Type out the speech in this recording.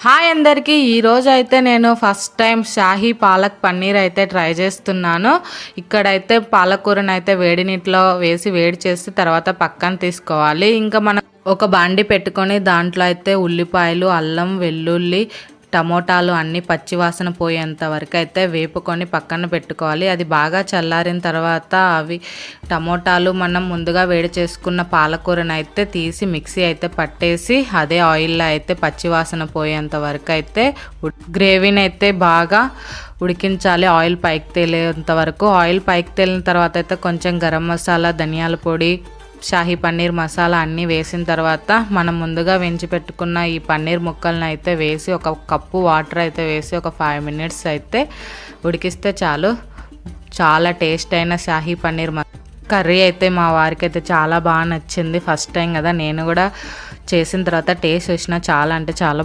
Hi అందరికీ ఈరోజు అయితే నేను ఫస్ట్ టైం షాహీ పాలక్ పన్నీర్ అయితే ట్రై చేస్తున్నాను. ఇక్కడైతే పాలకూరను అయితే వేడి నీటిలో వేసి వేడి చేసి తర్వాత పక్కన తీసుకోవాలి. ఇంకా మనం ఒక బాండి పెట్టుకొని దాంట్లో అయితే ఉల్లిపాయలు, అల్లం, వెల్లుల్లి, టమోటాలు అన్నీ పచ్చివాసన పోయేంత వరకు అయితే వేపుకొని పక్కన పెట్టుకోవాలి. అది బాగా చల్లారిన తర్వాత అవి టమోటాలు మనం ముందుగా వేడి చేసుకున్న పాలకూరను అయితే తీసి మిక్సీ అయితే పట్టేసి అదే ఆయిల్లో అయితే పచ్చివాసన పోయేంత వరకు అయితే గ్రేవీని అయితే బాగా ఉడికించాలి. ఆయిల్ పైకి తేలేంత వరకు. ఆయిల్ పైకి తేలిన తర్వాత అయితే కొంచెం గరం మసాలా, ధనియాల పొడి, షాహీ పన్నీర్ మసాలా అన్నీ వేసిన తర్వాత మనం ముందుగా వేయించి పెట్టుకున్న ఈ పన్నీర్ ముక్కలను అయితే వేసి ఒక కప్పు వాటర్ అయితే వేసి ఒక 5 minutes అయితే ఉడికిస్తే చాలు. చాలా టేస్ట్ అయిన షాహీ పన్నీర్ కర్రీ అయితే మా వారికి అయితే చాలా బాగా నచ్చింది. ఫస్ట్ టైం కదా, నేను కూడా చేసిన తర్వాత టేస్ట్ చూసిన చాలా అంటే చాలా